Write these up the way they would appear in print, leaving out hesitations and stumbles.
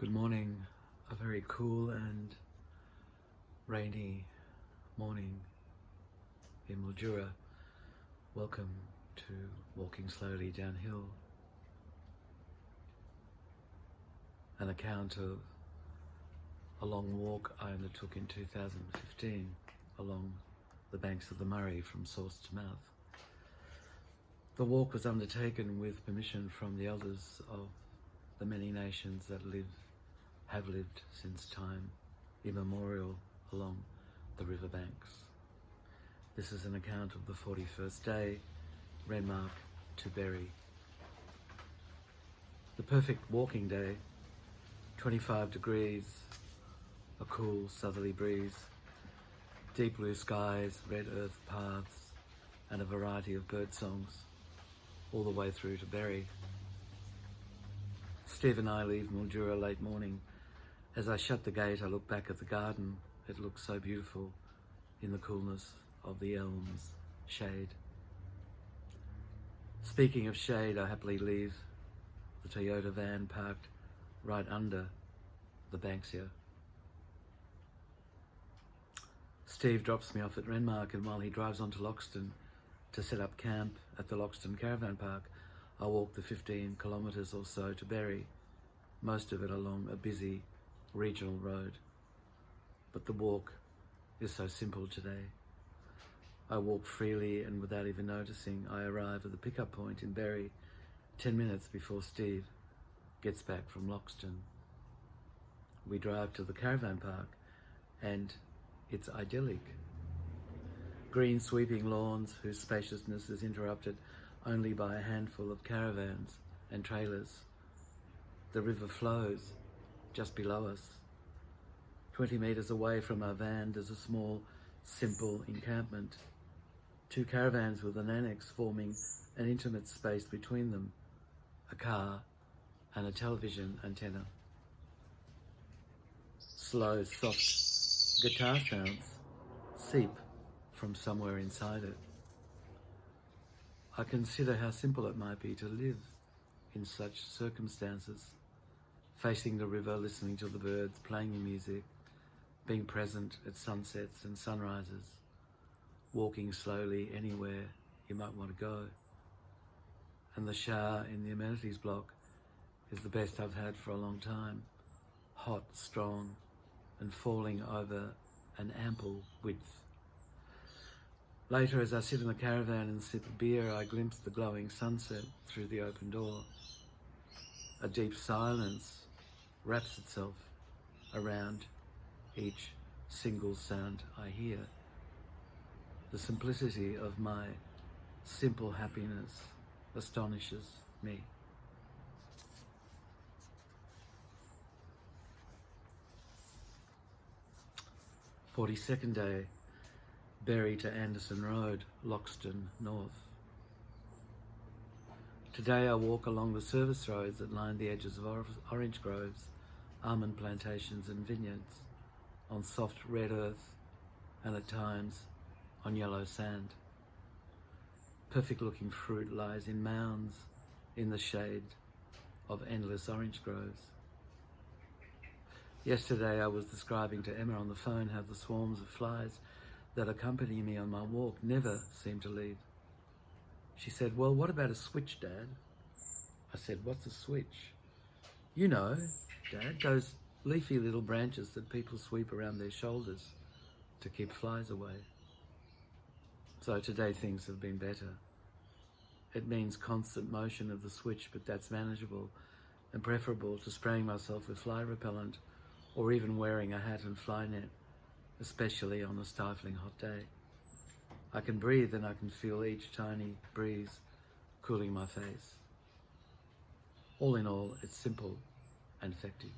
Good morning, a very cool and rainy morning in Mildura. Welcome to Walking Slowly Downhill, an account of a long walk I undertook in 2015 along the banks of the Murray from source to mouth. The walk was undertaken with permission from the elders of the many nations that have lived since time immemorial along the river banks. This is an account of the 41st day, renmark to Berry. The perfect walking day, 25 degrees, a cool southerly breeze, deep blue skies, red earth paths, and a variety of bird songs, all the way through to Berry. Steve and I leave Mildura late morning. As I shut the gate, I look back at the garden. It looks so beautiful in the coolness of the elms' shade. Speaking of shade, I happily leave the Toyota van parked right under the Banksia. Steve drops me off at Renmark, and while he drives on to Loxton to set up camp at the Loxton Caravan Park, I walk the 15 kilometres or so to Berry, most of it along a busy regional road. But the walk is so simple today. I walk freely, and without even noticing, I arrive at the pickup point in Berry 10 minutes before Steve gets back from Loxton. We drive to the caravan park, and it's idyllic. Green sweeping lawns whose spaciousness is interrupted only by a handful of caravans and trailers. The river flows just below us. 20 metres away from our van, there's a small, simple encampment. 2 caravans with an annex forming an intimate space between them, a car and a television antenna. Slow, soft guitar sounds seep from somewhere inside it. I consider how simple it might be to live in such circumstances, facing the river, listening to the birds, playing the music, being present at sunsets and sunrises, walking slowly anywhere you might want to go. And the shower in the amenities block is the best I've had for a long time, hot, strong, and falling over an ample width. Later, as I sit in the caravan and sip a beer, I glimpse the glowing sunset through the open door. A deep silence wraps itself around each single sound I hear. The simplicity of my simple happiness astonishes me. "42nd day, Berry to Anderson Road, Loxton North. Today I walk along the service roads that line the edges of orange groves, almond plantations and vineyards, on soft red earth and at times on yellow sand. Perfect looking fruit lies in mounds in the shade of endless orange groves. Yesterday I was describing to Emma on the phone how the swarms of flies that accompany me on my walk never seem to leave. She said, "Well, what about a switch, Dad?" I said, "What's a switch?" "You know, Dad, those leafy little branches that people sweep around their shoulders to keep flies away." So today things have been better. It means constant motion of the switch, but that's manageable and preferable to spraying myself with fly repellent or even wearing a hat and fly net, especially on a stifling hot day. I can breathe and I can feel each tiny breeze cooling my face. All in all, it's simple and effective.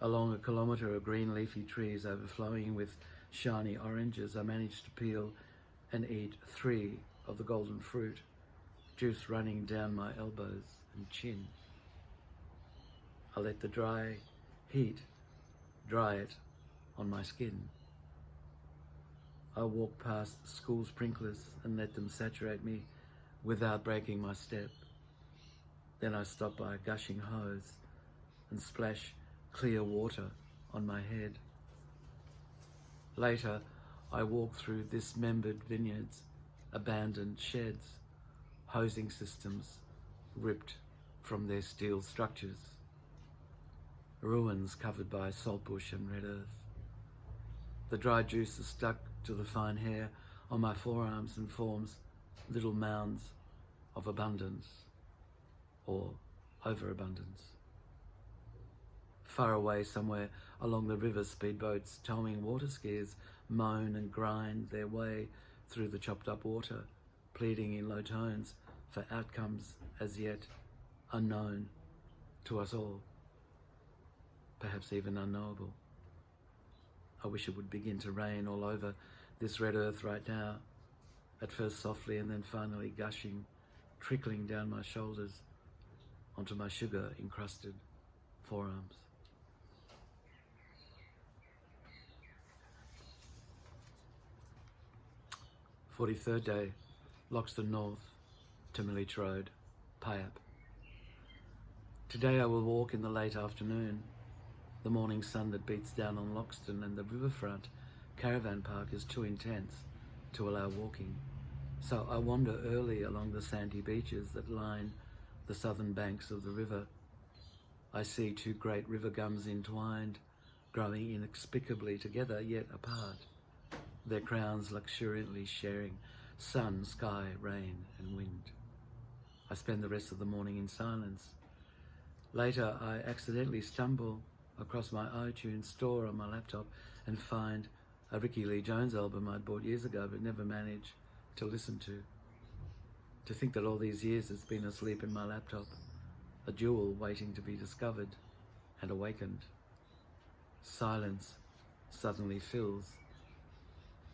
Along a kilometre of green leafy trees overflowing with shiny oranges, I managed to peel and eat 3 of the golden fruit, juice running down my elbows and chin. I let the dry heat dry it on my skin. I walk past school sprinklers and let them saturate me without breaking my step. Then I stop by a gushing hose and splash clear water on my head. Later, I walk through dismembered vineyards, abandoned sheds, hosing systems ripped from their steel structures, ruins covered by saltbush and red earth. The dry juice is stuck to the fine hair on my forearms and forms little mounds of abundance or overabundance. Far away somewhere along the river, speedboats towing water skiers moan and grind their way through the chopped up water, pleading in low tones for outcomes as yet unknown to us all, perhaps even unknowable. I wish it would begin to rain all over this red earth right now, at first softly and then finally gushing, trickling down my shoulders onto my sugar-encrusted forearms. 43rd day, Loxton North to Millich Road, Pyap. Today I will walk in the late afternoon. The morning sun that beats down on Loxton and the riverfront caravan park is too intense to allow walking, so I wander early along the sandy beaches that line the southern banks of the river. I see two great river gums entwined, growing inexplicably together yet apart, their crowns luxuriantly sharing sun, sky, rain and wind. I spend the rest of the morning in silence. Later I accidentally stumble across my iTunes store on my laptop and find a Ricky Lee Jones album I'd bought years ago but never managed to listen to. To think that all these years it's been asleep in my laptop, a jewel waiting to be discovered and awakened. Silence suddenly fills.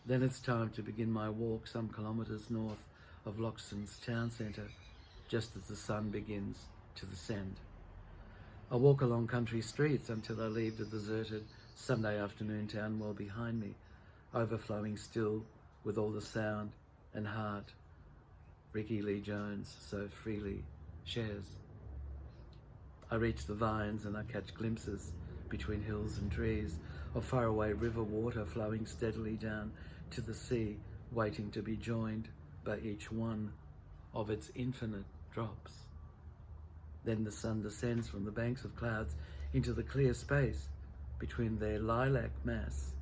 Then it's time to begin my walk some kilometres north of Loxton's town centre, just as the sun begins to descend. I walk along country streets until I leave the deserted Sunday afternoon town well behind me, overflowing still with all the sound and heart Ricky Lee Jones so freely shares. I reach the vines and I catch glimpses between hills and trees of faraway river water flowing steadily down to the sea, waiting to be joined by each one of its infinite drops. Then the sun descends from the banks of clouds into the clear space between their lilac mass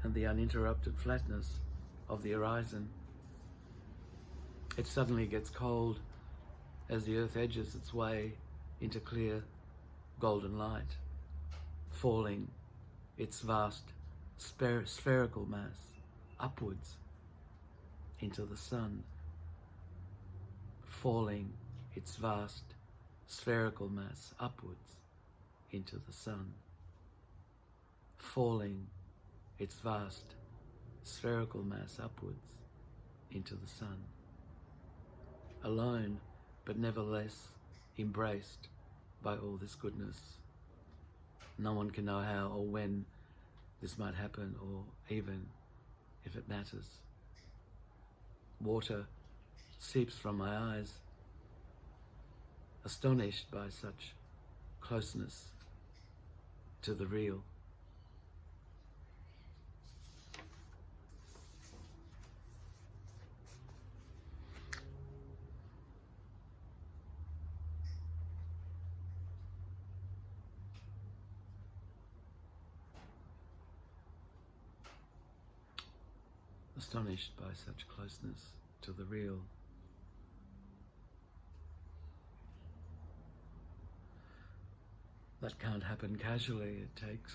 and the uninterrupted flatness of the horizon. It suddenly gets cold as the earth edges its way into clear golden light, falling its vast spherical mass upwards into the sun, falling its vast spherical mass upwards into the sun, falling its vast spherical mass upwards into the sun. Alone, but nevertheless embraced by all this goodness. No one can know how or when this might happen, or even if it matters. Water seeps from my eyes, astonished by such closeness to the real. Astonished by such closeness to the real. That can't happen casually. It takes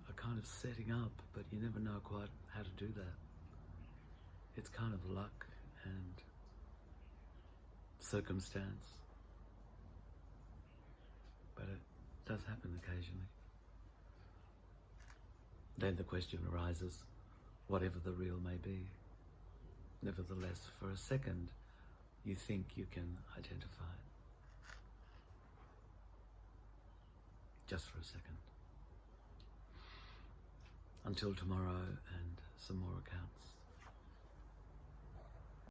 a kind of setting up, but you never know quite how to do that. It's kind of luck and circumstance, but it does happen occasionally. Then the question arises, whatever the real may be. Nevertheless, for a second, you think you can identify it. Just for a second. Until tomorrow and some more accounts.